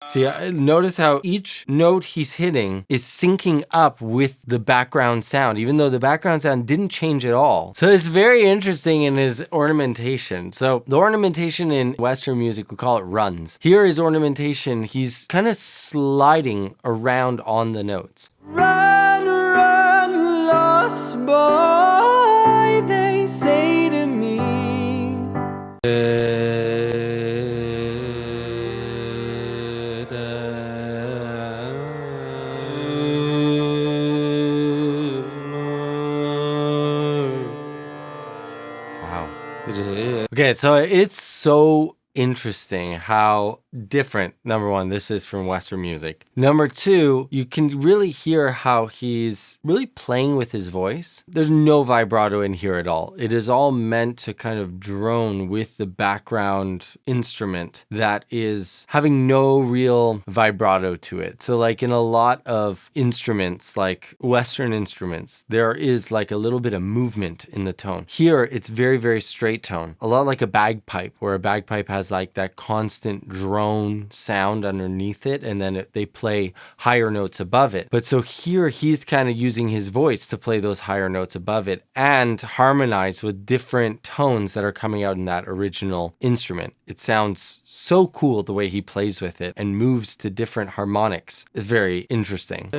See, notice how each note he's hitting is syncing up with the background sound, even though the background sound didn't change at all. So it's very interesting in his ornamentation. So the ornamentation in Western music, we call it runs. Here his ornamentation, he's kind of sliding around on the notes. Run, run, lost boy, they say to me. Wow. Okay, so it's so interesting how different, number one, this is from Western music. Number two, you can really hear how he's really playing with his voice. There's no vibrato in here at all. It is all meant to kind of drone with the background instrument that is having no real vibrato to it. So like in a lot of instruments, like Western instruments, there is like a little bit of movement in the tone. Here, it's very, very straight tone. A lot like a bagpipe, where a bagpipe has like that constant drone sound underneath it, and then they play higher notes above it. But so here he's kind of using his voice to play those higher notes above it and harmonize with different tones that are coming out in that original instrument. It sounds so cool the way he plays with it and moves to different harmonics. It's very interesting.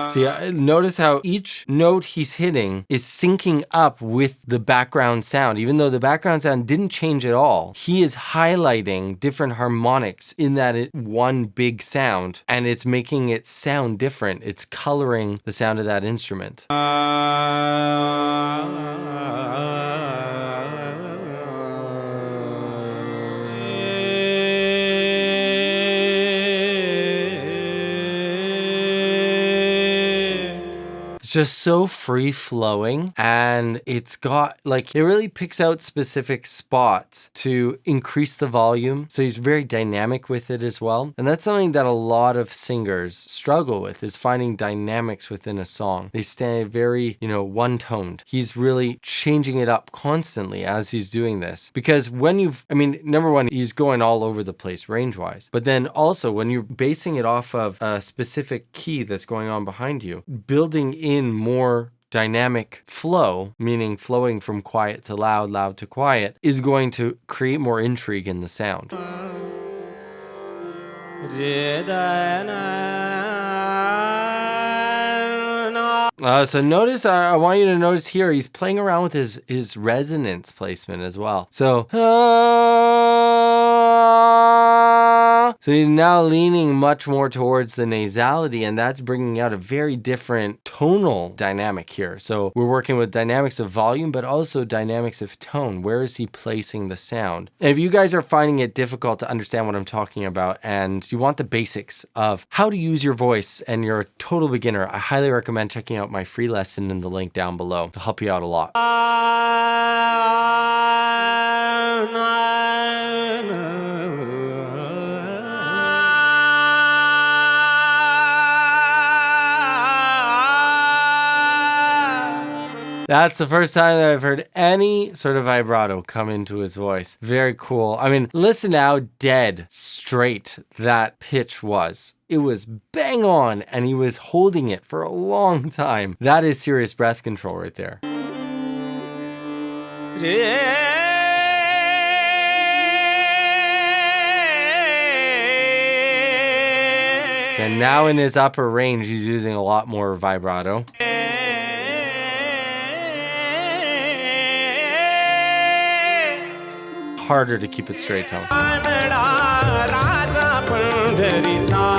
See, notice how each note he's hitting is syncing up with the background sound, even though the background sound didn't change at all. He is highlighting different harmonics in that one big sound, and it's making it sound different. It's coloring the sound of that instrument. Just so free flowing, and it's got like, it really picks out specific spots to increase the volume. So he's very dynamic with it as well. And that's something that a lot of singers struggle with, is finding dynamics within a song. They stay very, one-toned. He's really changing it up constantly as he's doing this. Because when number one, he's going all over the place range-wise. But then also when you're basing it off of a specific key that's going on behind you, building in more dynamic flow, meaning flowing from quiet to loud, loud to quiet, is going to create more intrigue in the sound. So notice, I want you to notice here, he's playing around with his resonance placement as well. So he's now leaning much more towards the nasality, and that's bringing out a very different tonal dynamic here. So we're working with dynamics of volume, but also dynamics of tone. Where is he placing the sound? And if you guys are finding it difficult to understand what I'm talking about, and you want the basics of how to use your voice, and you're a total beginner, I highly recommend checking out my free lesson in the link down below. It'll help you out a lot. That's the first time that I've heard any sort of vibrato come into his voice. Very cool. I mean, listen how dead straight that pitch was. It was bang on, and he was holding it for a long time. That is serious breath control right there. And now in his upper range, he's using a lot more vibrato. Harder to keep it straight tone. KANADA RAJA PANDHARICHA.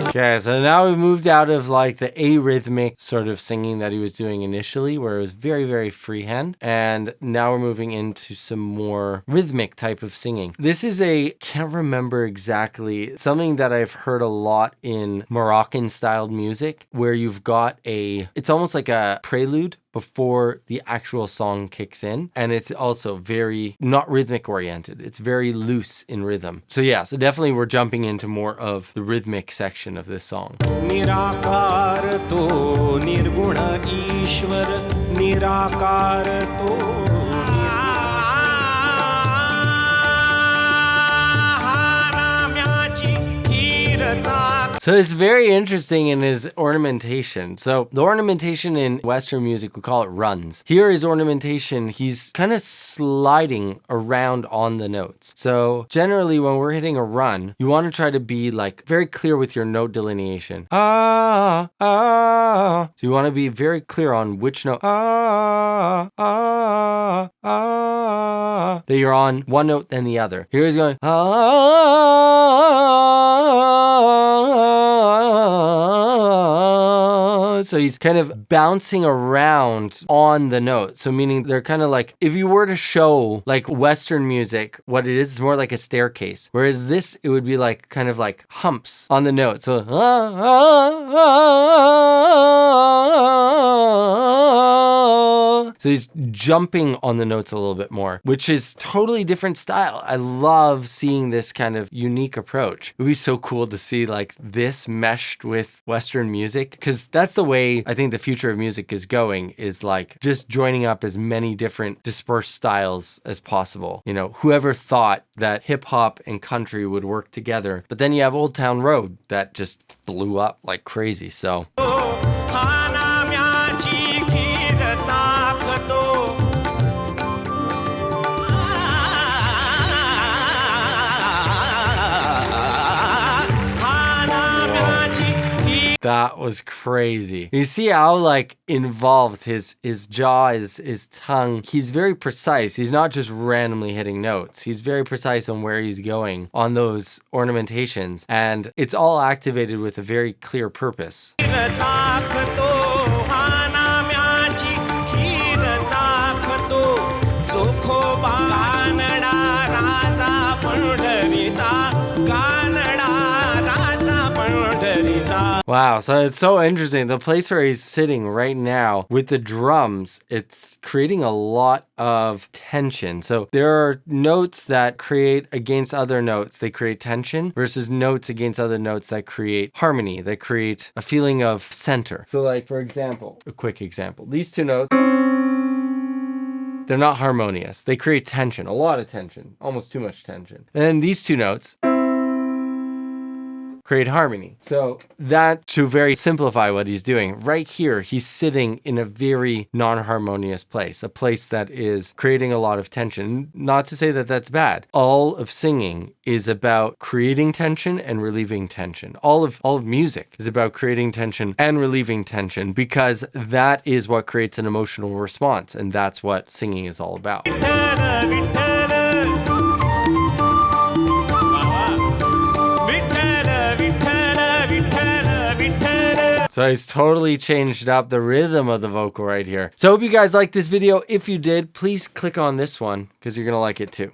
Okay, so now we've moved out of like the arrhythmic sort of singing that he was doing initially, where it was very, very freehand. And now we're moving into some more rhythmic type of singing. This is can't remember exactly, something that I've heard a lot in Moroccan styled music, where you've got it's almost like a prelude before the actual song kicks in, and it's also very not rhythmic oriented. It's very loose in rhythm. So yeah, so definitely we're jumping into more of the rhythmic section of this song. Nirakar to nirguna ishwar, nirakar to So it's very interesting in his ornamentation. So the ornamentation in Western music, we call it runs. Here his ornamentation, he's kind of sliding around on the notes. So generally when we're hitting a run, you want to try to be like very clear with your note delineation. Ah, ah. So you want to be very clear on which note ah, ah, ah, that you're on one note then the other. Here he's going ah. So he's kind of bouncing around on the note. So meaning they're kind of like, if you were to show like Western music, what it is more like a staircase. Whereas this, it would be like kind of like humps on the note. So so he's jumping on the notes a little bit more, which is totally different style. I love seeing this kind of unique approach. It would be so cool to see like this meshed with Western music, because that's the way I think the future of music is going, is like just joining up as many different dispersed styles as possible. You know, whoever thought that hip hop and country would work together, but then you have Old Town Road that just blew up like crazy. So that was crazy. You see how like involved his jaw is, his tongue. He's very precise. He's not just randomly hitting notes. He's very precise on where he's going on those ornamentations. And it's all activated with a very clear purpose. Wow, so it's so interesting. The place where he's sitting right now with the drums, it's creating a lot of tension. So there are notes that create against other notes, they create tension, versus notes against other notes that create harmony, that create a feeling of center. So like, for example, a quick example, these two notes, they're not harmonious. They create tension, a lot of tension, almost too much tension. And then these two notes create harmony. So that, to very simplify what he's doing, right here, he's sitting in a very non-harmonious place, a place that is creating a lot of tension. Not to say that that's bad. All of singing is about creating tension and relieving tension. All of music is about creating tension and relieving tension, because that is what creates an emotional response, and that's what singing is all about. So he's totally changed up the rhythm of the vocal right here. So I hope you guys liked this video. If you did, please click on this one because you're going to like it too.